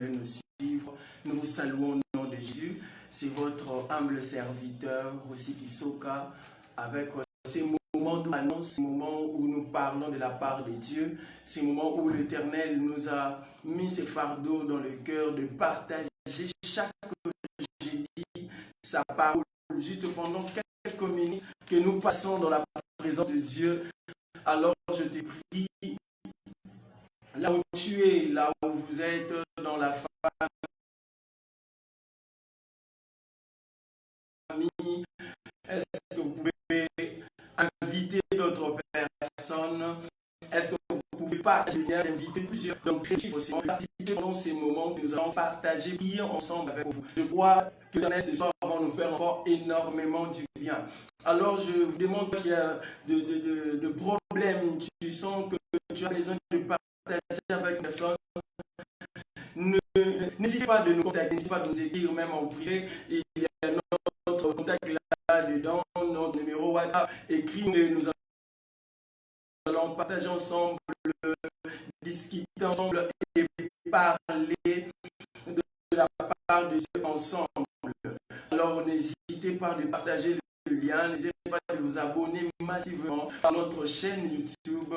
nous suivre. Nous vous saluons au nom de Jésus. C'est votre humble serviteur, Rosiki Soka, avec ces moments d'annonce, ces moments où nous parlons de la part de Dieu, ces moments où l'Éternel nous a mis ses fardeaux dans le cœur de partager chaque jeudi sa parole, juste pendant quelques minutes que nous passons dans la présence de Dieu. Alors je te prie, là où tu es, là où vous êtes, dans la famille, est-ce que vous pouvez inviter d'autres personnes? Est-ce que vous pouvez partager bien, inviter plusieurs? Donc, aussi, participer dans ces moments que nous allons partager, prier ensemble avec vous. Je crois que ce soir va nous faire encore énormément du bien. Alors, je vous demande qu'il y a de problèmes, tu sens que tu as besoin de partager avec une personne. N'hésitez pas de nous contacter, n'hésitez pas de nous écrire même en privé. Il y a notre contact là-dedans, notre numéro WhatsApp, écrit et nous allons partager ensemble, discuter ensemble et parler de la part de Dieu ensemble. Alors n'hésitez pas de partager le lien, n'hésitez pas de vous abonner massivement à notre chaîne YouTube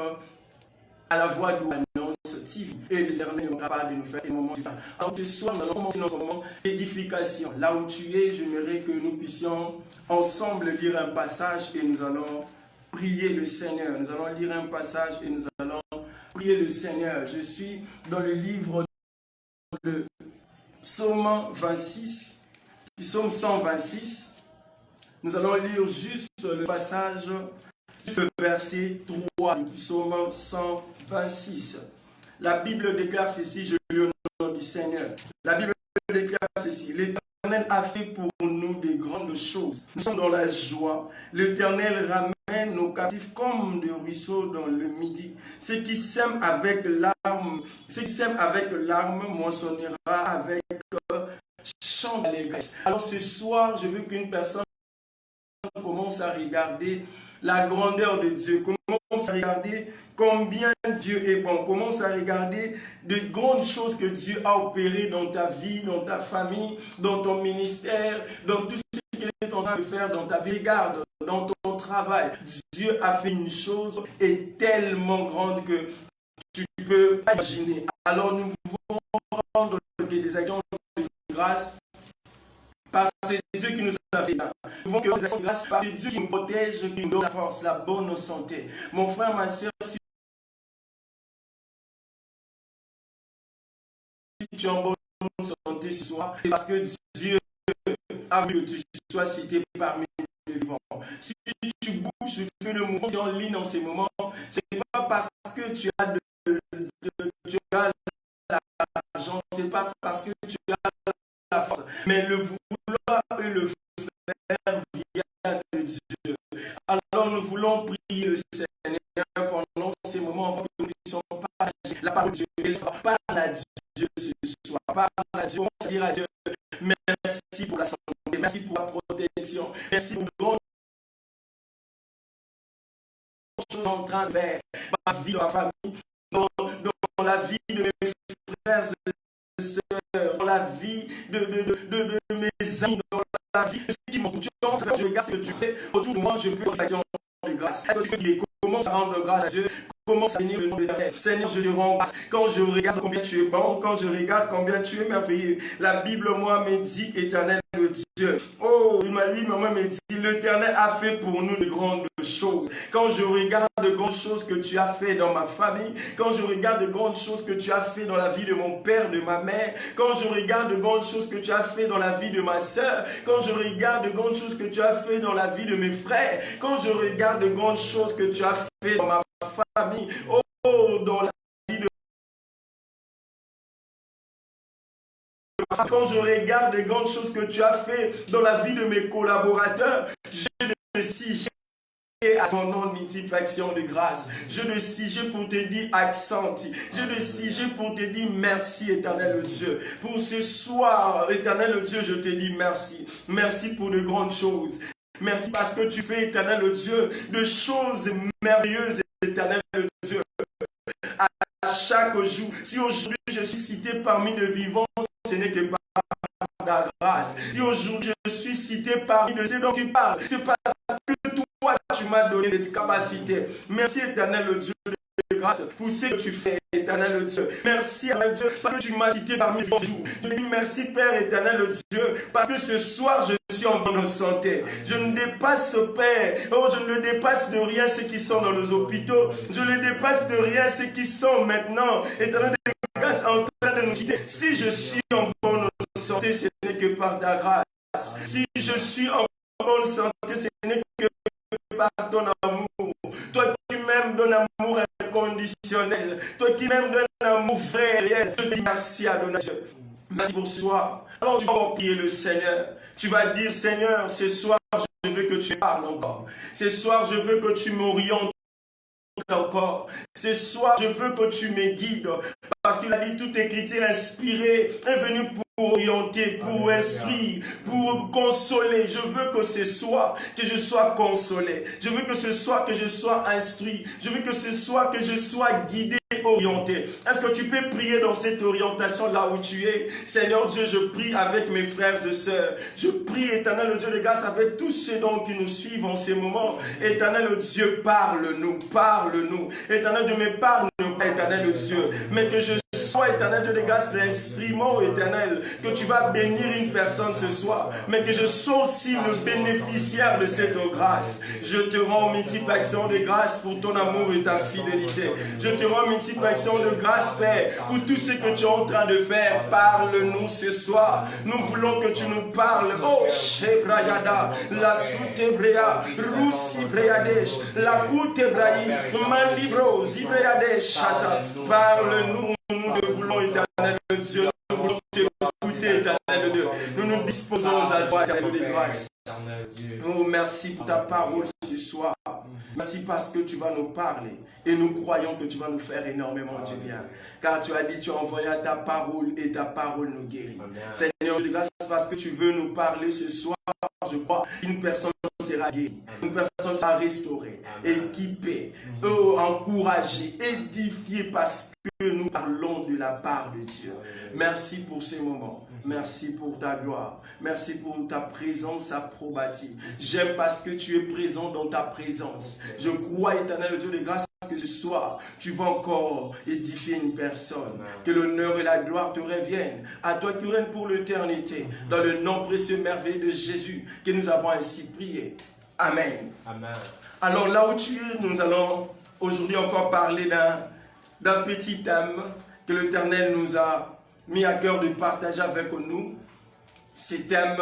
à la voix de l'annonce TV. Et l'Éternel ne manquera pas de nous faire des moments du temps. Alors ce soir, nous allons commencer notre moment d'édification. Là où tu es, j'aimerais que nous puissions ensemble lire un passage et nous allons prier le Seigneur. Nous allons lire un passage et nous allons prier le Seigneur. Je suis dans le livre de Psaume 26, Psaume 126. Nous allons lire juste le passage, le verset 3 du Psaume 126. La Bible déclare ceci, je lis au nom du Seigneur. La Bible déclare ceci, l'Éternel a fait pour nous des grandes choses. Nous sommes dans la joie. L'Éternel ramène nos captifs comme des ruisseaux dans le midi. Ceux qui sèment avec larmes, moissonnera avec chant d'allégresse. Alors ce soir, je veux qu'une personne commence à regarder la grandeur de Dieu, commence à regarder combien Dieu est bon, commence à regarder de grandes choses que Dieu a opérées dans ta vie, dans ta famille, dans ton ministère, dans tout ce qu'il est en train de faire dans ta vie. Regarde, dans ton travail, Dieu a fait une chose est tellement grande que tu ne peux pas imaginer. Alors nous pouvons rendre des actions de grâce parce que c'est Dieu qui nous a fait. Nous pouvons que nous grâce parce que c'est Dieu qui nous protège, qui nous donne la force, la bonne santé. Mon frère, ma soeur, si tu es en bonne santé ce soir, c'est parce que Dieu a vu que tu sois cité parmi les vivants. Si tu bouges, tu fais le mouvement, tu es en ligne en ces moments, ce n'est pas parce que tu as l'argent, ce n'est pas parce que tu as la force, mais le vouloir et le faire vient de Dieu. Alors nous voulons prier le Seigneur pendant ces moments avant que nous puissions partager la parole de Dieu. Parle à Dieu ce soir, parle à Dieu, on va dire à Dieu merci pour la santé, merci pour la protection, merci pour de grandes choses en train de faire ma vie, dans ma famille, dans la vie de mes frères et sœurs, dans la vie de mes amis, dans la vie de ceux qui m'ont touché. Je regarde ce que tu fais autour de moi, je peux faire action de grâce. Commence à rendre grâce à Dieu. Commence à bénir le nom de l'Éternel. Seigneur, je te rends grâce. Quand je regarde combien tu es bon, quand je regarde combien tu es merveilleux, la Bible, moi, me dit éternel le Dieu. Oh, il m'a dit, maman me dit, l'Éternel a fait pour nous de grandes choses. Quand je regarde de grandes choses que tu as fait dans ma famille, quand je regarde de grandes choses que tu as fait dans la vie de mon père, de ma mère, quand je regarde de grandes choses que tu as fait dans la vie de ma soeur, quand je regarde de grandes choses que tu as fait dans la vie de mes frères, quand je regarde de grandes choses que tu as fait dans ma famille, oh, dans la vie de... Quand je regarde les grandes choses que tu as fait dans la vie de mes collaborateurs, je ne suis à ton nom de multiplication de grâce. Je le siège pour te dire accent. Je le siège pour te dire merci, éternel Dieu. Pour ce soir, éternel Dieu, je te dis merci. Merci pour de grandes choses. Merci parce que tu fais, éternel Dieu, de choses merveilleuses, éternel Dieu. À chaque jour, si aujourd'hui je suis cité parmi les vivants, ce n'est que par ta grâce. Si aujourd'hui je suis cité parmi de ceux dont tu parles, c'est parce que toi tu m'as donné cette capacité. Merci éternel le Dieu de grâce pour ce que tu fais, éternel le Dieu. Merci éternel Dieu parce que tu m'as cité parmi les jours. Je dis merci Père éternel le Dieu parce que ce soir je suis en bonne santé. Je ne dépasse Père, oh je ne dépasse de rien ceux qui sont dans les hôpitaux. Je ne dépasse de rien ceux qui sont maintenant, éternel de grâce, en train de nous quitter. Si je suis en bonne santé, ce n'est que par ta grâce. Si je suis en bonne santé, ce n'est que par ton amour. Toi qui m'aimes d'un amour inconditionnel. Toi qui m'aimes d'un amour vrai et réel. Je te dis merci à Dieu. Merci pour ce soir. Alors tu vas prier le Seigneur. Tu vas dire Seigneur, ce soir je veux que tu parles encore. Ce soir je veux que tu m'orientes encore. Ce soir je veux que tu me guides. Parce qu'il a dit toute écriture inspirée est venue pour orienter, pour instruire, pour consoler. Je veux que ce soit que je sois consolé. Je veux que ce soit que je sois instruit. Je veux que ce soit que je sois guidé, orienté. Est-ce que tu peux prier dans cette orientation là où tu es? Seigneur Dieu, je prie avec mes frères et sœurs. Je prie, éternel Dieu de grâce, avec tous ceux qui nous suivent en ces moments. Éternel Dieu, parle-nous, parle-nous. Éternel Dieu, mais parle-nous pas, éternel Dieu, mais que je sois, éternel Dieu de grâce, l'instrument éternel, que tu vas bénir une personne ce soir, mais que je sois aussi le bénéficiaire de cette grâce. Je te rends multiple action de grâce pour ton amour et ta fidélité. Je te rends multiple action de grâce, Père, pour tout ce que tu es en train de faire. Parle-nous ce soir. Nous voulons que tu nous parles. Oh, Shebrayada, la Soutebrea, Roussi Breadesh, la Koutebraï, Mandibro, Zibreadesh, Chata. Parle-nous. Nous te voulons, éternel Dieu, nous voulons t'écouter, éternel Dieu. Nous nous disposons à toi, éternel de grâce. Oh, merci pour ta parole ce soir. Merci parce que tu vas nous parler. Et nous croyons que tu vas nous faire énormément du bien. Car tu as dit, tu as envoyé ta parole et ta parole nous guérit. Seigneur, de grâce parce que tu veux nous parler ce soir. Je crois qu'une personne sera guérie, une personne sera restaurée, équipée, encouragée, édifiée parce que nous parlons de la part de Dieu. Merci pour ces moments. Merci pour ta gloire. Merci pour ta présence approbative. J'aime parce que tu es présent dans ta présence. Je crois, éternel Dieu de grâce, que ce soir, tu vas encore édifier une personne. Que l'honneur et la gloire te reviennent. À toi qui règnes pour l'éternité. Dans le nom précieux merveilleux de Jésus, que nous avons ainsi prié. Amen. Amen. Alors là où tu es, nous allons aujourd'hui encore parler d'un petit thème que l'Éternel nous a mis à cœur de partager avec nous. Ce thème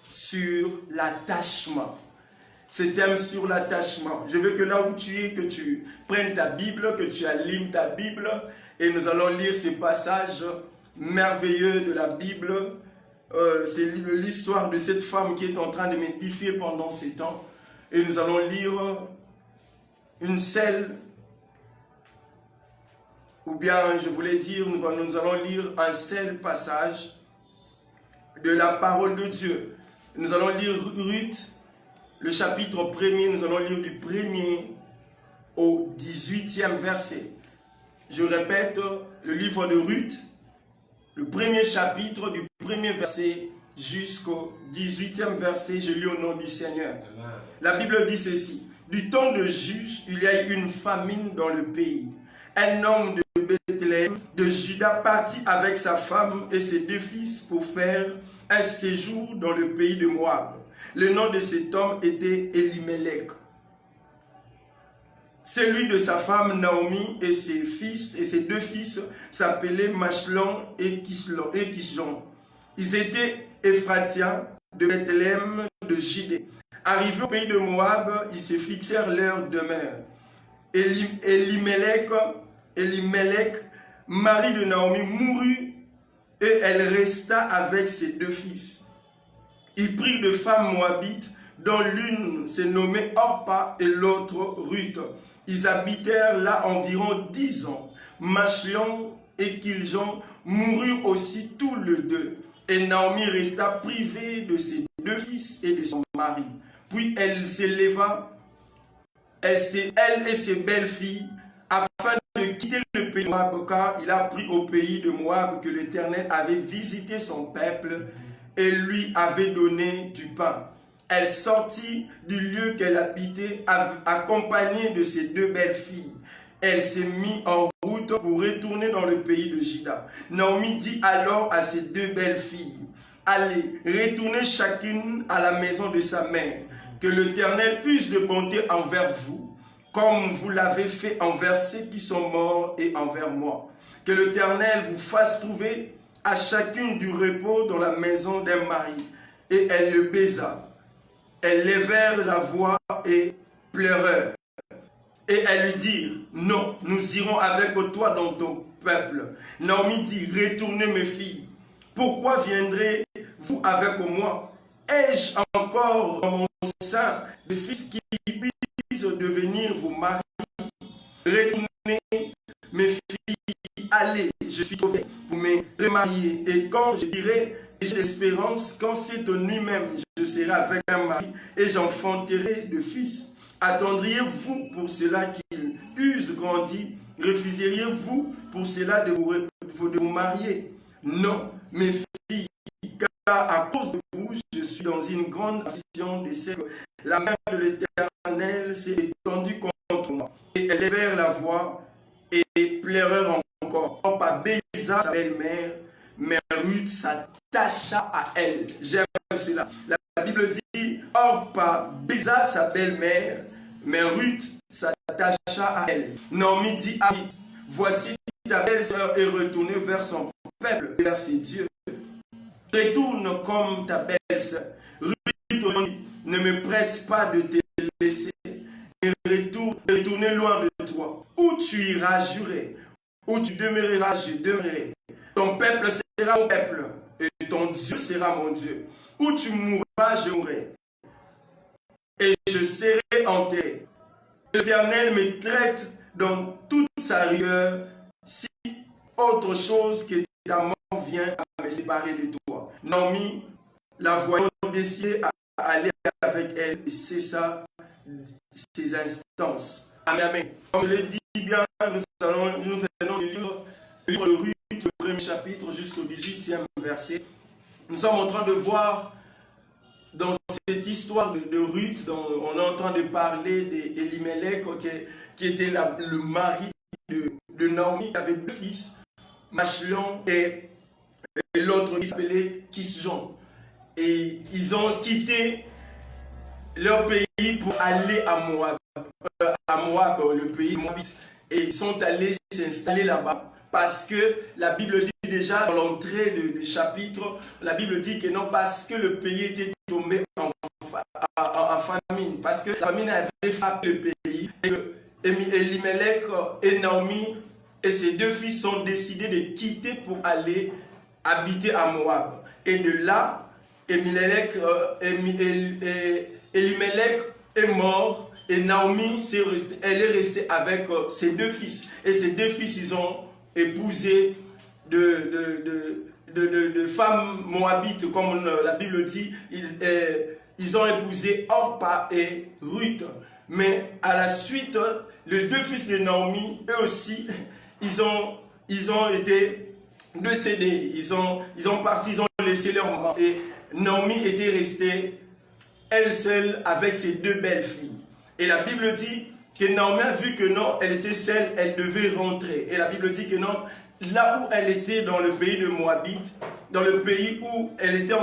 sur l'attachement. Ce thème sur l'attachement. Je veux que là où tu es, que tu prennes ta Bible, que tu allumes ta Bible et nous allons lire ces passages merveilleux de la Bible. C'est l'histoire de cette femme qui est en train de m'édifier pendant ces temps. Et nous allons lire une seule, ou bien je voulais dire, nous allons lire un seul passage de la parole de Dieu. Nous allons lire Ruth, le chapitre 1er, nous allons lire du 1er au 18e verset. Je répète, le livre de Ruth, le premier chapitre du 1er verset jusqu'au 18e verset, je lis au nom du Seigneur. Amen. La Bible dit ceci. Du temps de Juge, il y a eu une famine dans le pays. Un homme de Bethléem, de Juda, partit avec sa femme et ses 2 fils pour faire un séjour dans le pays de Moab. Le nom de cet homme était Elimelech. Celui de sa femme Naomi et ses 2 fils s'appelaient Machlon et Kishon. Ils étaient Ephratiens de Bethléem de Judée. Arrivés au pays de Moab, ils se fixèrent leur demeure. Elimelech, mari de Naomi, mourut et elle resta avec ses 2 fils. Ils prirent 2 femmes moabites, dont l'une se nommait Orpa et l'autre Ruth. Ils habitèrent là environ 10 ans. Machlon et Kiljon moururent aussi tous les 2. Et Naomi resta privée de ses 2 fils et de son mari. Puis elle s'éleva, elle et ses belles-filles, afin de quitter le pays de Moab, car il a pris au pays de Moab que l'Éternel avait visité son peuple et lui avait donné du pain. Elle sortit du lieu qu'elle habitait accompagnée de ses deux belles filles. Elle s'est mise en route pour retourner dans le pays de Juda. Naomi dit alors à ses deux belles filles, allez, retournez chacune à la maison de sa mère, que l'Éternel use de bonté envers vous, comme vous l'avez fait envers ceux qui sont morts et envers moi. Que l'Éternel vous fasse trouver à chacune du repos dans la maison d'un mari. Et elle le baisa. Elles levèrent la voix et pleurèrent. Et elles lui dirent, non, nous irons avec toi dans ton peuple. Naomi dit, retournez mes filles. Pourquoi viendrez-vous avec moi? Ai-je encore dans mon sein des fils qui puissent devenir vos maris? Retournez mes filles, allez, je suis trop vieille pour me remarier. Et quand je dirai, j'ai l'espérance, quand c'est de nuit-même, je serai avec un mari et j'enfanterai de fils. Attendriez-vous pour cela qu'il use grandi? Refuseriez-vous pour cela de vous marier? Non, mes filles, car à cause de vous, je suis dans une grande affliction de siècle. La main de l'Éternel s'est étendue contre moi. Et elles levèrent la voix et pleurèrent encore. Orpa baisa sa belle-mère, mais Ruth s'attacha à elle. J'aime cela. La Bible dit, Orpa baisa sa belle-mère, mais Ruth s'attacha à elle. Naomi dit à Ruth, voici ta belle-sœur est retournée vers son peuple, vers ses dieux. Retourne comme ta belle-sœur. Ruth ne me presse pas de te laisser. Retourner loin de toi. Où tu iras, j'irai. Où tu demeureras, je demeurerai. Ton peuple sera mon peuple, et ton Dieu sera mon Dieu. Où tu mourras, je mourrai. Et je serai enterré. L'Éternel me traite dans toute sa rigueur, si autre chose que ta mort vient à me séparer de toi. Naomi, la voyant décidée à aller avec elle, et c'est ça, ses instances. Amen, amen. Comme je l'ai dit bien, nous venons du livre de Ruth, le premier chapitre jusqu'au 18e verset. Nous sommes en train de voir dans cette histoire de Ruth, on est en train de parler d'Elimelech, qui était le mari de Naomi, qui avait deux fils, Machlon et l'autre qui s'appelait Kisjon. Et ils ont quitté leur pays pour aller à Moab, le pays moabite. Et ils sont allés s'installer là-bas parce que la Bible dit déjà dans l'entrée du chapitre, la Bible dit que non, parce que le pays était tombé en famine, parce que la famine avait frappé le pays. Et Elimelech et Naomi et ses deux fils ont décidé de quitter pour aller habiter à Moab. Et de là, Elimelech est mort et Naomi elle est restée avec ses deux fils. Et ses deux fils, ils ont épousé de femmes moabites, comme la Bible dit. Ils ont épousé Orpa et Ruth. Mais à la suite, les deux fils de Naomi, eux aussi, ils ont été décédés. Ils ont parti, ils ont laissé leur maman. Et Naomi était restée, elle seule, avec ses deux belles filles. Et la Bible dit que Naomi a vu que non, elle était seule, elle devait rentrer. Et la Bible dit que non, là où elle était dans le pays de Moabite, dans le pays où elle était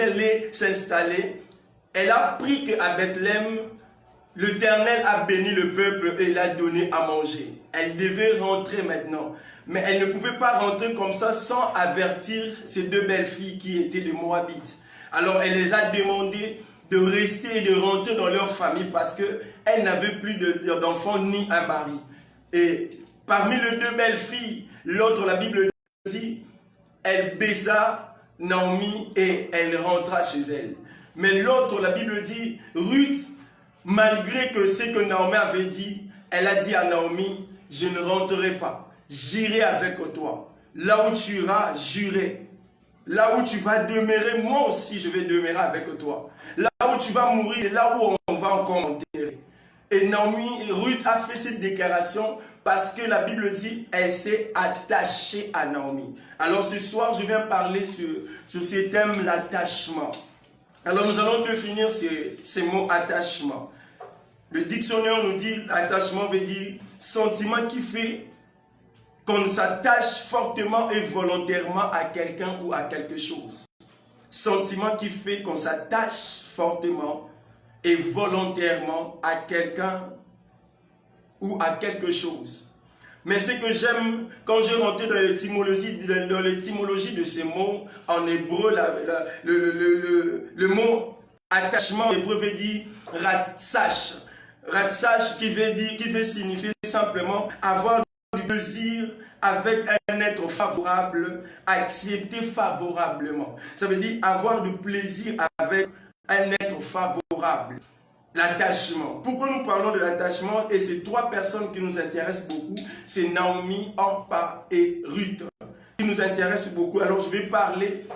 allée s'installer, elle a appris qu'à Bethléem, l'Éternel a béni le peuple et l'a donné à manger. Elle devait rentrer maintenant. Mais elle ne pouvait pas rentrer comme ça sans avertir ses deux belles filles qui étaient de Moabite. Alors elle les a demandé de rester et de rentrer dans leur famille parce qu'elle n'avait plus d'enfants ni un mari. Et parmi les deux belles filles, l'autre, la Bible dit, elle baisa Naomi et elle rentra chez elle. Mais l'autre, la Bible dit, Ruth, malgré que ce que Naomi avait dit, elle a dit à Naomi, je ne rentrerai pas, j'irai avec toi. Là où tu iras, j'irai. Là où tu vas demeurer, moi aussi je vais demeurer avec toi. Là où tu vas mourir, c'est là où on va encore m'enterrer. Et Naomi, Ruth a fait cette déclaration parce que la Bible dit elle s'est attachée à Naomi. Alors ce soir, je viens parler sur ce thème, l'attachement. Alors nous allons définir ces mots attachement. Le dictionnaire nous dit attachement veut dire sentiment qui fait qu'on s'attache fortement et volontairement à quelqu'un ou à quelque chose. Sentiment qui fait qu'on s'attache fortement et volontairement à quelqu'un ou à quelque chose. Mais ce que j'aime, quand j'ai rentré dans l'étymologie de ces mots, en hébreu, le mot attachement en hébreu veut dire ratsach. Ratsach qui veut signifier simplement avoir du plaisir avec un être favorable, accepter favorablement. Ça veut dire avoir du plaisir avec un être favorable. L'attachement. Pourquoi nous parlons de l'attachement? Et ces trois personnes qui nous intéressent beaucoup, c'est Naomi, Orpa et Ruth, qui nous intéressent beaucoup. Alors je vais parler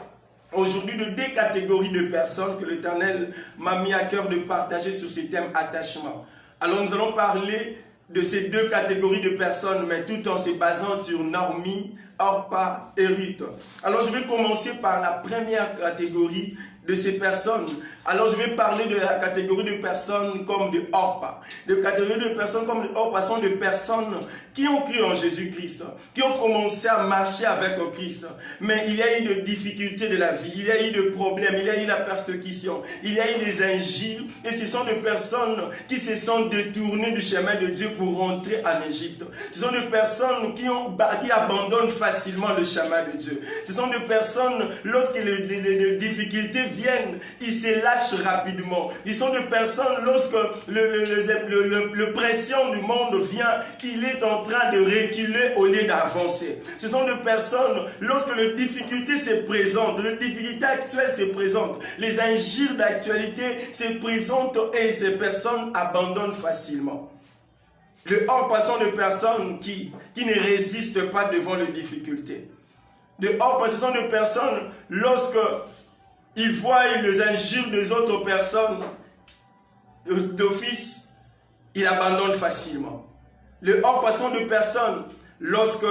aujourd'hui de deux catégories de personnes que l'Éternel m'a mis à cœur de partager sur ce thème attachement. Alors nous allons parler de ces deux catégories de personnes, mais tout en se basant sur Naomi, Orpa et Ruth. Alors je vais commencer par la première catégorie de ces personnes. Alors je vais parler de la catégorie de personnes comme de Orpa. Les catégories de personnes comme de Orpa sont des personnes qui ont cru en Jésus-Christ, qui ont commencé à marcher avec Christ. Mais il y a eu des difficultés de la vie, il y a eu des problèmes, il y a eu la persécution, il y a eu des injures. Et ce sont des personnes qui se sont détournées du chemin de Dieu pour rentrer en Égypte. Ce sont des personnes qui abandonnent facilement le chemin de Dieu. Ce sont des personnes, lorsque les difficultés viennent, ils se lâchent rapidement. Ils sont des personnes, lorsque le pression du monde vient, il est en train de reculer au lieu d'avancer. Ce sont des personnes, lorsque les difficultés se présentent, les difficultés actuelles se présentent, les injures d'actualité se présentent et ces personnes abandonnent facilement. Le Orpa sont des personnes qui ne résistent pas devant les difficultés. Les Orpa, ce sont des personnes, lorsque ils voient les injures des autres personnes d'office, ils abandonnent facilement. Les Orpa sont des personnes, lorsque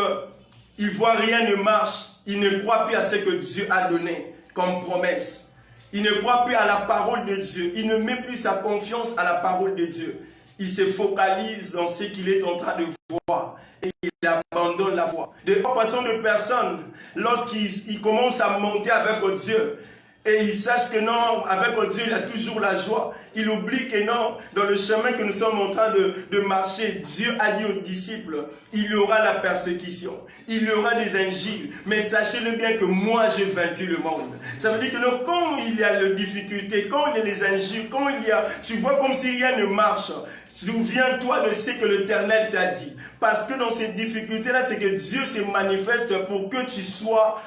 ils voient rien ne marche, ils ne croient plus à ce que Dieu a donné comme promesse. Ils ne croient plus à la parole de Dieu. Ils ne mettent plus sa confiance à la parole de Dieu. Ils se focalisent dans ce qu'il est en train de voir et ils abandonnent la foi. Les Orpa sont des personnes, lorsqu'ils commencent à monter avec Dieu, et ils sachent que non, avec Dieu, il y a toujours la joie. Il oublie que non, dans le chemin que nous sommes en train de marcher, Dieu a dit aux disciples, il y aura la persécution, il y aura des injures. Mais sachez-le bien que moi, j'ai vaincu le monde. Ça veut dire que non, quand il y a les difficultés, quand il y a les injures, quand il y a, tu vois comme si rien ne marche, souviens-toi de ce que l'Éternel t'a dit. Parce que dans ces difficultés-là, c'est que Dieu se manifeste pour que tu sois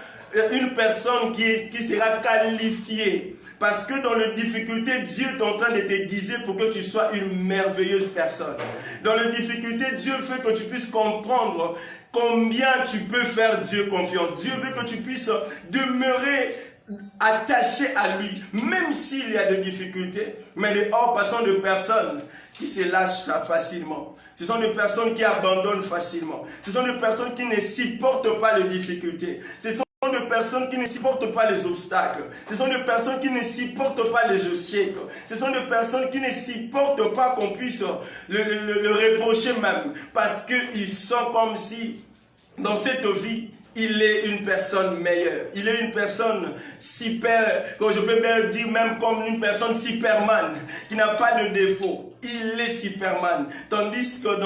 une personne qui sera qualifiée. Parce que dans les difficultés, Dieu est en train de te guider pour que tu sois une merveilleuse personne. Dans les difficultés, Dieu fait que tu puisses comprendre combien tu peux faire Dieu confiance. Dieu veut que tu puisses demeurer attaché à lui, même s'il y a des difficultés. Mais les Orpa sont des personnes qui se lâchent facilement. Ce sont des personnes qui abandonnent facilement. Ce sont des personnes qui ne supportent pas les difficultés. Ce sont des personnes qui ne supportent pas les obstacles. Ce sont des personnes qui ne supportent pas les échecs. Ce sont des personnes qui ne supportent pas qu'on puisse le reprocher même. Parce qu'ils sont comme si, dans cette vie, il est une personne meilleure. Il est une personne super, que je peux bien dire même comme une personne Superman, qui n'a pas de défaut. Il est Superman. Tandis que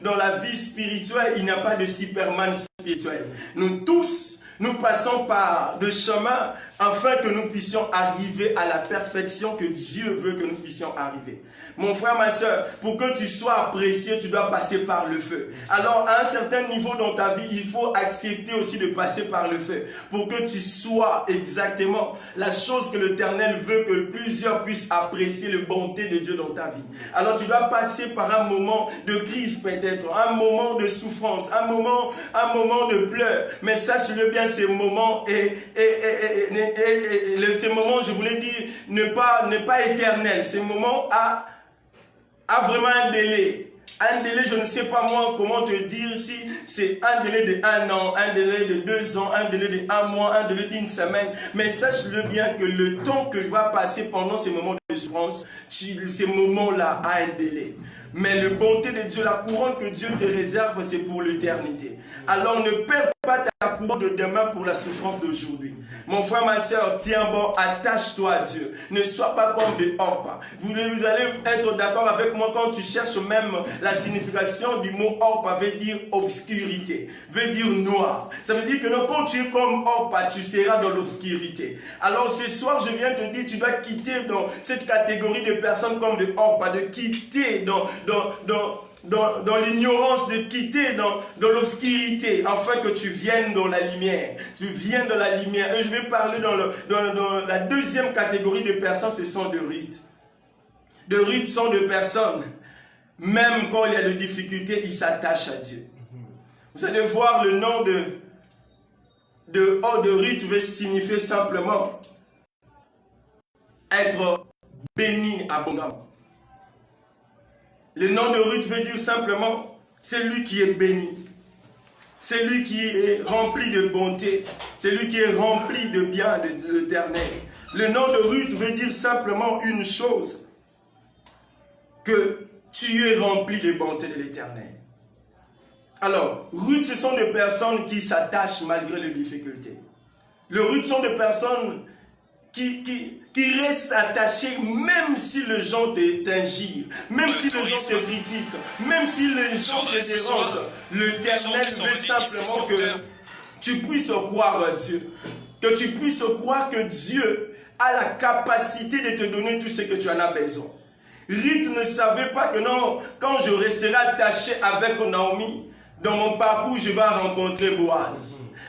dans la vie spirituelle, il n'y a pas de Superman spirituel. Nous tous, nous passons par le chemin afin que nous puissions arriver à la perfection que Dieu veut que nous puissions arriver. Mon frère, ma soeur, pour que tu sois apprécié, tu dois passer par le feu. Alors, à un certain niveau dans ta vie, il faut accepter aussi de passer par le feu. Pour que tu sois exactement la chose que l'Éternel veut que plusieurs puissent apprécier la bonté de Dieu dans ta vie. Alors, tu dois passer par un moment de crise peut-être, un moment de souffrance, un moment de pleurs. Mais sache-le bien, ces moments, ces moments, je voulais dire, ne pas éternels. Ces moments a vraiment un délai. Un délai, je ne sais pas moi comment te dire si c'est un délai de 1 an, un délai de 2 ans, un délai de 1 mois, un délai d'une semaine. Mais sache-le bien que le temps que va passer pendant ces moments de souffrance, ces moments-là a un délai. Mais la bonté de Dieu, la couronne que Dieu te réserve, c'est pour l'éternité. Alors ne perds pas ta couronne de demain pour la souffrance d'aujourd'hui. Mon frère, ma soeur, tiens bon, attache-toi à Dieu. Ne sois pas comme des Orpa. Vous allez être d'accord avec moi quand tu cherches même la signification du mot Orpa, veut dire obscurité, veut dire noir. Ça veut dire que non, quand tu es comme Orpa, tu seras dans l'obscurité. Alors ce soir, je viens te dire, tu dois quitter dans cette catégorie de personnes comme des Orpa, de quitter dans l'ignorance, de quitter dans l'obscurité, afin que tu viennes dans la lumière. Tu viens dans la lumière. Et je vais parler dans la deuxième catégorie de personnes, ce sont de rites. De rites sont de personnes, même quand il y a des difficultés, ils s'attachent à Dieu. Vous allez voir le nom de rite veut signifier simplement être béni abondamment. Le nom de Ruth veut dire simplement celui qui est béni, celui qui est rempli de bonté, celui qui est rempli de bien de l'éternel. Le nom de Ruth veut dire simplement une chose, que tu es rempli de bonté de l'éternel. Alors, Ruth, ce sont des personnes qui s'attachent malgré les difficultés. Le Ruth sont des personnes qui restent attachés même si les gens t'injurent, même si les gens te critiquent, même si les gens te dérangent. L'Éternel veut simplement que tu puisses croire à Dieu, que tu puisses croire que Dieu a la capacité de te donner tout ce que tu en as besoin. Ruth ne savait pas que non, quand je resterai attaché avec Naomi, dans mon parcours, je vais rencontrer Boaz.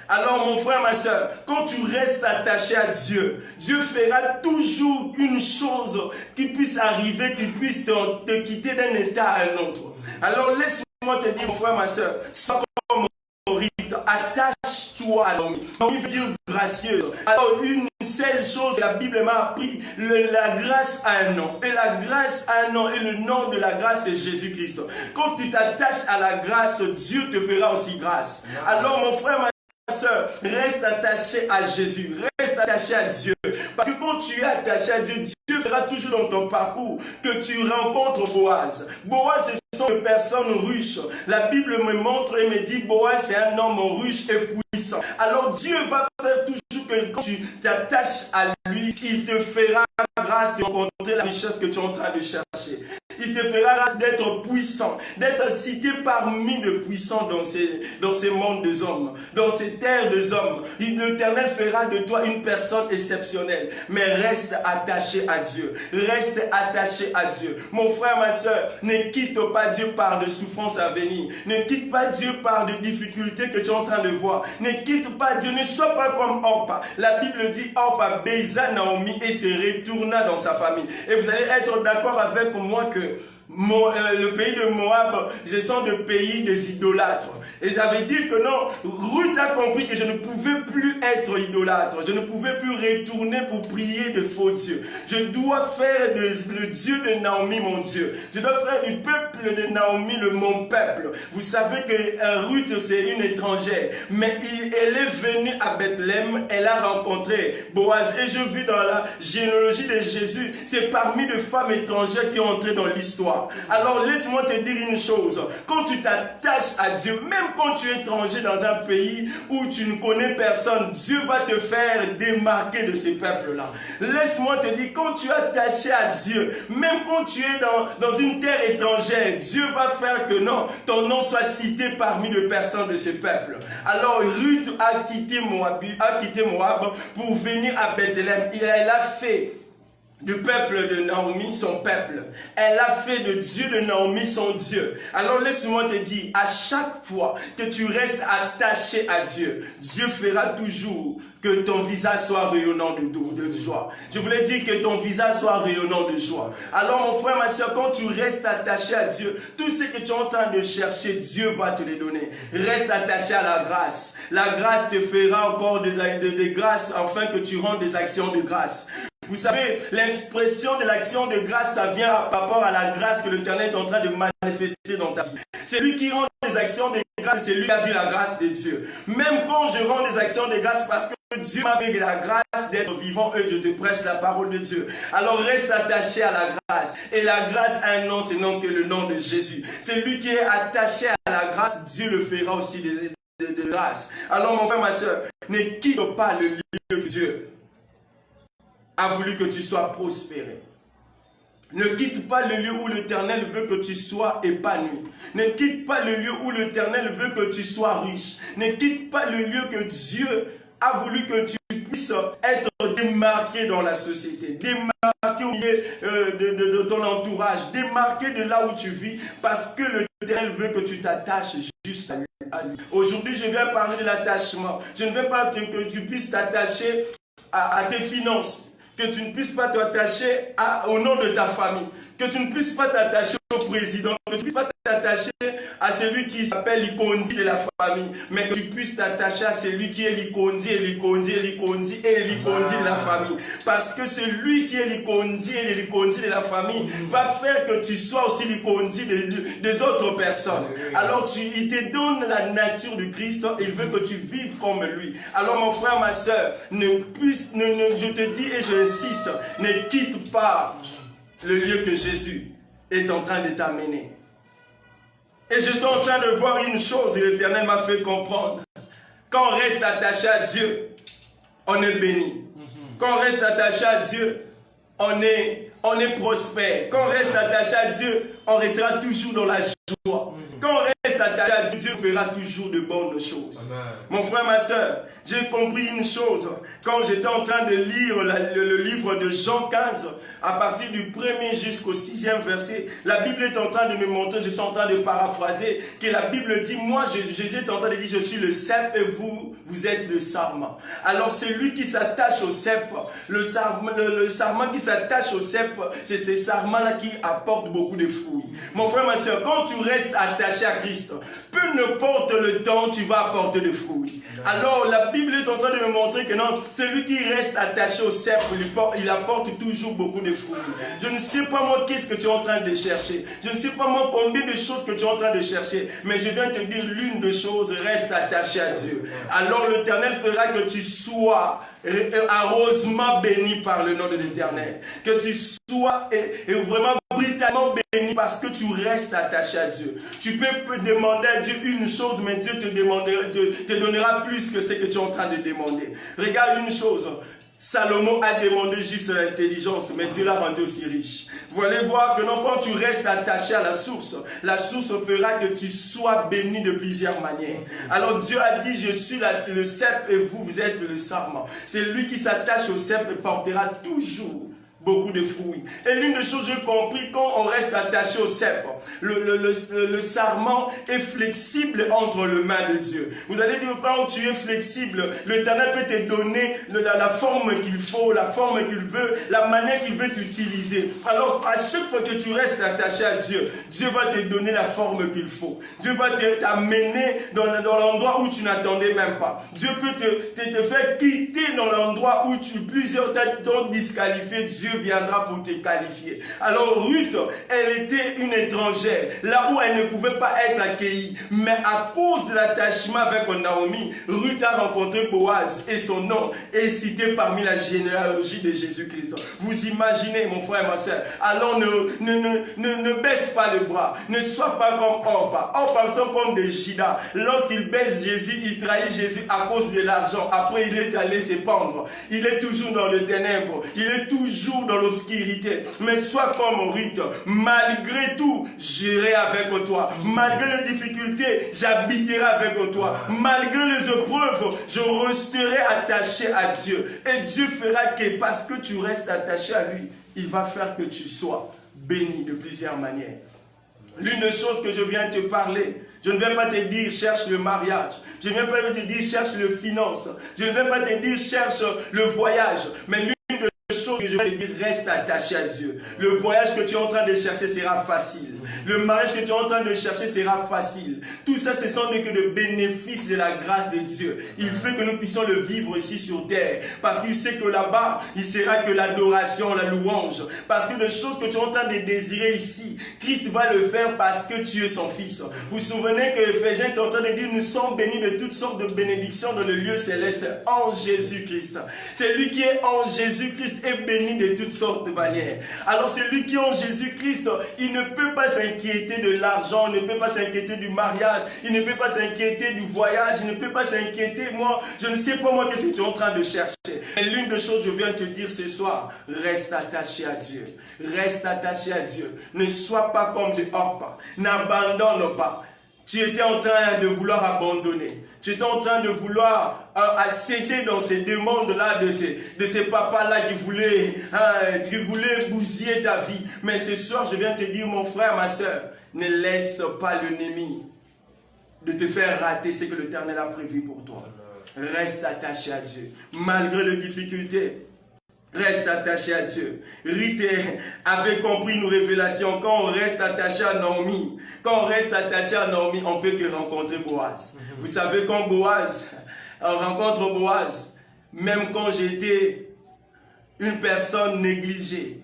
Alors mon frère, ma soeur, quand tu restes attaché à Dieu, Dieu fera toujours une chose qui puisse arriver, qui puisse te quitter d'un état à un autre. Alors laisse-moi te dire, mon frère, ma soeur, sois comme Rite, attache-toi à l'homme. Il veut dire gracieuse. Alors une seule chose, la Bible m'a appris, la grâce a un nom. Et la grâce a un nom, et le nom de la grâce c'est Jésus-Christ. Quand tu t'attaches à la grâce, Dieu te fera aussi grâce. Alors mon frère, ma soeur, reste attaché à Jésus, reste attaché à Dieu. Parce que quand tu es attaché à Dieu, Dieu fera toujours dans ton parcours que tu rencontres Boaz. Boaz, ce sont des personnes riches. La Bible me montre et me dit, Boaz, c'est un homme riche et puissant. Alors Dieu va faire toujours que quand tu t'attaches à lui, il te fera grâce de rencontrer la richesse que tu es en train de chercher. Il te fera grâce d'être puissant, d'être cité parmi les puissants dans ces mondes des hommes, dans ces terres des hommes. L'Éternel fera de toi une personne exceptionnelle. Mais reste attaché à Dieu. Reste attaché à Dieu. Mon frère, ma soeur, ne quitte pas Dieu par des souffrances à venir. Ne quitte pas Dieu par des difficultés que tu es en train de voir. Ne quitte pas Dieu. Ne sois pas comme Orpa. La Bible dit Orpa baisa Naomi et se retourna dans sa famille. Et vous allez être d'accord avec moi que le pays de Moab, ce sont des pays des idolâtres. Et ça veut dire que non, Ruth a compris que je ne pouvais plus être idolâtre. Je ne pouvais plus retourner pour prier de faux dieux. Je dois faire le Dieu de Naomi mon Dieu. Je dois faire du peuple de Naomi mon peuple. Vous savez que Ruth c'est une étrangère. Mais elle est venue à Bethléem. Elle a rencontré Boaz. Et je vis dans la généalogie de Jésus, c'est parmi les femmes étrangères qui ont entré dans l'histoire. Alors laisse-moi te dire une chose. Quand tu t'attaches à Dieu, même quand tu es étranger dans un pays où tu ne connais personne, Dieu va te faire démarquer de ces peuples-là. Laisse-moi te dire, quand tu es attaché à Dieu, même quand tu es dans une terre étrangère, Dieu va faire que non, ton nom soit cité parmi les personnes de ces peuples. Alors Ruth a quitté Moab pour venir à Bethléem. Elle a fait du peuple de Naomi son peuple. Elle a fait de Dieu de Naomi son Dieu. Alors laisse-moi te dire, à chaque fois que tu restes attaché à Dieu, Dieu fera toujours que ton visage soit rayonnant de joie. Je voulais dire que ton visage soit rayonnant de joie. Alors mon frère, ma soeur, quand tu restes attaché à Dieu, tout ce que tu es en train de chercher, Dieu va te les donner. Reste attaché à la grâce. La grâce te fera encore des grâces afin que tu rendes des actions de grâce. Vous savez, l'expression de l'action de grâce, ça vient par rapport à la grâce que l'Éternel est en train de manifester dans ta vie. C'est lui qui rend les actions de grâce, c'est lui qui a vu la grâce de Dieu. Même quand je rends des actions de grâce parce que Dieu m'a fait la grâce d'être vivant, je te prêche la parole de Dieu. Alors reste attaché à la grâce. Et la grâce a un nom, c'est non que le nom de Jésus. C'est lui qui est attaché à la grâce, Dieu le fera aussi de grâce. Alors mon frère, ma soeur, ne quitte pas le lieu que Dieu a voulu que tu sois prospéré. Ne quitte pas le lieu où l'Éternel veut que tu sois épanoui. Ne quitte pas le lieu où l'Éternel veut que tu sois riche. Ne quitte pas le lieu que Dieu a voulu que tu puisses être démarqué dans la société, démarqué au milieu de ton entourage, démarqué de là où tu vis, parce que l'Éternel veut que tu t'attaches juste à lui. Aujourd'hui, je viens parler de l'attachement. Je ne veux pas que tu puisses t'attacher à tes finances, que tu ne puisses pas t'attacher au nom de ta famille, que tu ne puisses pas t'attacher au président, que tu ne puisses pas t'attacher à celui qui s'appelle l'Ikondi de la famille, mais que tu puisses t'attacher à celui qui est l'Ikondi et l'Ikondi et l'Ikondi et l'Ikondi de la famille. Parce que celui qui est l'Ikondi et l'Ikondi de la famille va faire que tu sois aussi l'Ikondi des autres personnes. Alors il te donne la nature du Christ, il veut que tu vives comme lui. Alors mon frère, ma soeur, je te dis et j'insiste, ne quitte pas le lieu que Jésus est en train de t'amener. Et j'étais en train de voir une chose et l'Éternel m'a fait comprendre. Quand on reste attaché à Dieu, on est béni. Quand on reste attaché à Dieu, on est prospère. Quand on reste attaché à Dieu, on restera toujours dans la joie. Quand on reste attaché à Dieu, Dieu fera toujours de bonnes choses. Amen. Mon frère, ma soeur, j'ai compris une chose. Quand j'étais en train de lire le livre de Jean 15, à partir du 1er jusqu'au 6e verset, la Bible est en train de me montrer, je suis en train de paraphraser, que la Bible dit, moi, Jésus est en train de dire, je suis le cep et vous êtes le sarment. Alors, c'est lui qui s'attache au cep. Le sarment qui s'attache au cep, c'est ces sarments-là qui apportent beaucoup de fruits. Mon frère, ma soeur, quand tu restes attaché à Christ, peu n'importe le temps, tu vas apporter des fruits. Alors, la Bible est en train de me montrer que non, celui qui reste attaché au cep, il apporte toujours beaucoup de fruits. Je ne sais pas moi qu'est-ce que tu es en train de chercher. Je ne sais pas moi combien de choses que tu es en train de chercher. Mais je viens te dire l'une des choses, reste attaché à Dieu. Alors l'Éternel fera que tu sois heureusement béni par le nom de l'Éternel. Que tu sois vraiment brutalement béni parce que tu restes attaché à Dieu. Tu peux demander à Dieu une chose, mais Dieu te donnera plus que ce que tu es en train de demander. Regarde une chose. Salomon a demandé juste l'intelligence, mais Dieu l'a rendu aussi riche. Vous allez voir que non, quand tu restes attaché à la source fera que tu sois béni de plusieurs manières. Alors Dieu a dit, je suis le cep et vous êtes le sarment. C'est lui qui s'attache au cep et portera toujours beaucoup de fruits. Et l'une des choses que j'ai compris, quand on reste attaché au cep, le sarment est flexible entre les mains de Dieu. Vous allez dire, quand tu es flexible, l'Éternel peut te donner la forme qu'il faut, la forme qu'il veut, la manière qu'il veut t'utiliser. Alors, à chaque fois que tu restes attaché à Dieu, Dieu va te donner la forme qu'il faut. Dieu va t'amener dans l'endroit où tu n'attendais même pas. Dieu peut te faire quitter dans l'endroit où plusieurs t'ont disqualifié. Dieu viendra pour te qualifier. Alors Ruth, elle était une étrangère, là où elle ne pouvait pas être accueillie. Mais à cause de l'attachement avec Naomi, Ruth a rencontré Boaz et son nom est cité parmi la généalogie de Jésus-Christ. Vous imaginez, mon frère et ma soeur, alors ne baisse pas les bras, ne sois pas comme Orpa. Orpa sont comme des Judas. Lorsqu'il baisse Jésus, il trahit Jésus à cause de l'argent. Après, il est allé se pendre. Il est toujours dans le ténèbre. Il est toujours dans l'obscurité, mais sois comme Ruth. Malgré tout, j'irai avec toi. Malgré les difficultés, j'habiterai avec toi. Malgré les épreuves, je resterai attaché à Dieu. Et Dieu fera que parce que tu restes attaché à lui, il va faire que tu sois béni de plusieurs manières. L'une des choses que je viens te parler, je ne vais pas te dire cherche le mariage. Je ne vais pas te dire cherche les finances. Je ne vais pas te dire cherche le voyage. Mais l'une des choses que je vais te dire, reste attaché à Dieu. Le voyage que tu es en train de chercher sera facile. Le mariage que tu es en train de chercher sera facile. Tout ça, ce sont que de bénéfices de la grâce de Dieu. Il fait que nous puissions le vivre ici sur terre. Parce qu'il sait que là-bas, il sera que l'adoration, la louange. Parce que les choses que tu es en train de désirer ici, Christ va le faire parce que tu es son fils. Vous vous souvenez que Éphésiens est en train de dire, nous sommes bénis de toutes sortes de bénédictions dans le lieu céleste en Jésus-Christ. C'est lui qui est en Jésus-Christ est béni de toutes sortes de manières. Alors celui qui est en Jésus-Christ, il ne peut pas s'inquiéter de l'argent, il ne peut pas s'inquiéter du mariage, il ne peut pas s'inquiéter du voyage, il ne peut pas s'inquiéter, moi, je ne sais pas moi qu'est-ce que tu es en train de chercher. Mais l'une des choses que je viens te dire ce soir, reste attaché à Dieu. Reste attaché à Dieu. Ne sois pas comme des orpes. N'abandonne pas. Tu étais en train de vouloir abandonner. Tu étais en train de vouloir céder dans ces demandes-là de ces papas-là qui voulaient bousiller ta vie. Mais ce soir, je viens te dire, mon frère, ma soeur, ne laisse pas l'ennemi de te faire rater ce que l'Éternel a prévu pour toi. Reste attaché à Dieu. Malgré les difficultés, reste attaché à Dieu. Rite avait compris nos révélations. Quand on reste attaché à Naomi, on peut que rencontrer Boaz. Vous savez, quand on rencontre Boaz, même quand j'étais une personne négligée,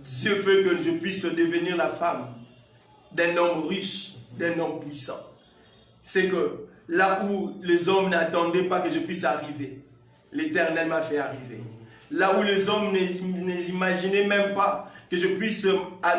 Dieu fait que je puisse devenir la femme d'un homme riche, d'un homme puissant. C'est que là où les hommes n'attendaient pas que je puisse arriver, l'Éternel m'a fait arriver. Là où les hommes n'imaginaient même pas que je puisse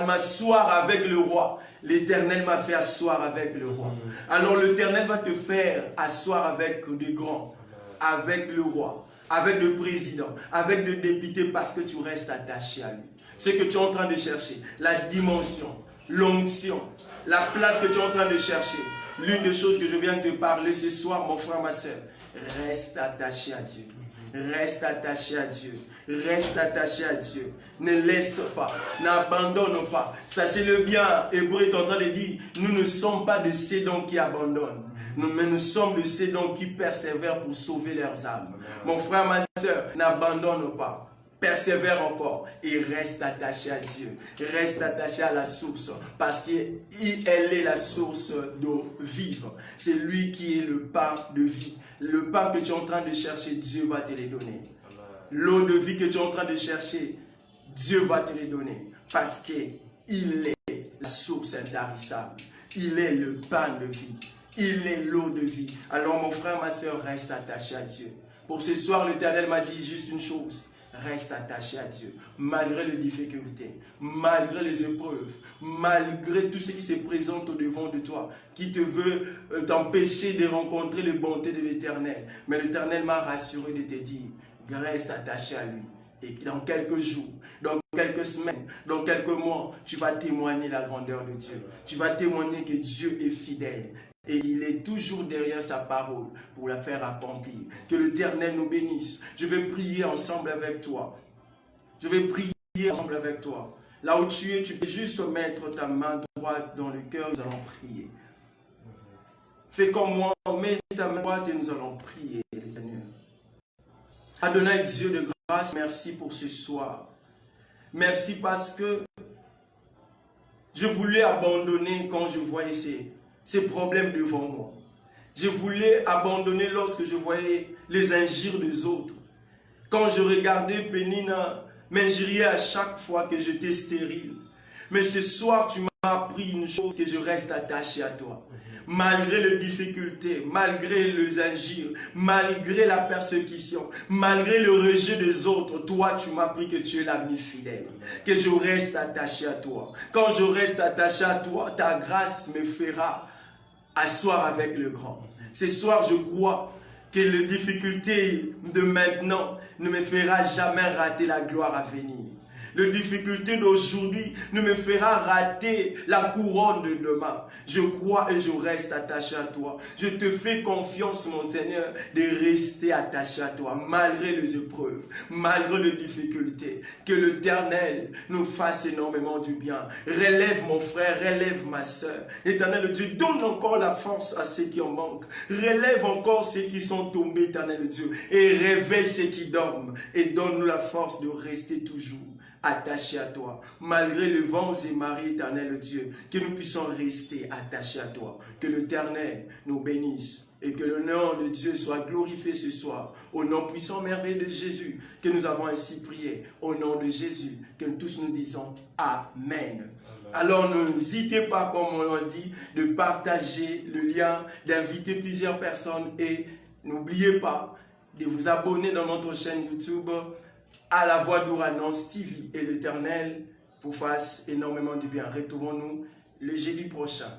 m'asseoir avec le roi, l'Éternel m'a fait asseoir avec le roi. Alors l'Éternel va te faire asseoir avec des grands, avec le roi, avec le président, avec le député, parce que tu restes attaché à lui. Ce que tu es en train de chercher, la dimension, l'onction, la place que tu es en train de chercher. L'une des choses que je viens de te parler ce soir, mon frère, ma soeur, reste attaché à Dieu. Reste attaché à Dieu. Reste attaché à Dieu. Ne laisse pas. N'abandonne pas. Sachez-le bien, Hébreu est en train de dire, nous ne sommes pas de cédants qui abandonnent. Mais nous sommes de cédants qui persévèrent pour sauver leurs âmes. Mon frère, ma soeur, n'abandonne pas. Persévère encore et reste attaché à Dieu. Reste attaché à la source parce qu'elle est la source d'eau vive. C'est lui qui est le pain de vie. Le pain que tu es en train de chercher, Dieu va te le donner. L'eau de vie que tu es en train de chercher, Dieu va te le donner parce qu'il est la source intarissable. Il est le pain de vie. Il est l'eau de vie. Alors mon frère, ma soeur, reste attaché à Dieu. Pour ce soir, l'Éternel m'a dit juste une chose. Reste attaché à Dieu, malgré les difficultés, malgré les épreuves, malgré tout ce qui se présente au-devant de toi, qui te veut t'empêcher de rencontrer les bontés de l'Éternel. Mais l'Éternel m'a rassuré de te dire, reste attaché à lui. Et dans quelques jours, dans quelques semaines, dans quelques mois, tu vas témoigner la grandeur de Dieu. Tu vas témoigner que Dieu est fidèle. Et il est toujours derrière sa parole pour la faire accomplir. Que l'Éternel nous bénisse. Je vais prier ensemble avec toi. Je vais prier ensemble avec toi. Là où tu es, tu peux juste mettre ta main droite dans le cœur. Nous allons prier. Fais comme moi, mets ta main droite et nous allons prier, Seigneur. Adonai, Dieu de grâce, merci pour ce soir. Merci parce que je voulais abandonner quand je voyais ces problèmes devant moi. Je voulais abandonner lorsque je voyais les injures des autres. Quand je regardais Pénina m'injurier à chaque fois que j'étais stérile. Mais ce soir, tu m'as appris une chose, que je reste attaché à toi. Malgré les difficultés, malgré les injures, malgré la persécution, malgré le rejet des autres, toi, tu m'as appris que tu es l'ami fidèle, que je reste attaché à toi. Quand je reste attaché à toi, ta grâce me fera asseoir avec le grand. Ce soir, je crois que les difficultés de maintenant ne me fera jamais rater la gloire à venir. Les difficultés d'aujourd'hui ne me fera rater la couronne de demain. Je crois et je reste attaché à toi. Je te fais confiance, mon Seigneur, de rester attaché à toi, malgré les épreuves, malgré les difficultés. Que l'Éternel nous fasse énormément du bien. Relève mon frère, relève ma soeur. Éternel Dieu, donne encore la force à ceux qui en manquent. Relève encore ceux qui sont tombés, Éternel Dieu. Et réveille ceux qui dorment. Et donne-nous la force de rester toujours attachés à toi. Malgré les vents et marées, Éternel Dieu, que nous puissions rester attachés à toi. Que l'Éternel nous bénisse. Et que le nom de Dieu soit glorifié ce soir. Au nom puissant merveilleux de Jésus, que nous avons ainsi prié. Au nom de Jésus, que tous nous disons Amen. Alors n'hésitez pas, comme on l'a dit, de partager le lien, d'inviter plusieurs personnes et n'oubliez pas de vous abonner dans notre chaîne YouTube à la voix d'Ouranos TV et l'Éternel vous fasse énormément du bien. Retrouvons-nous le jeudi prochain.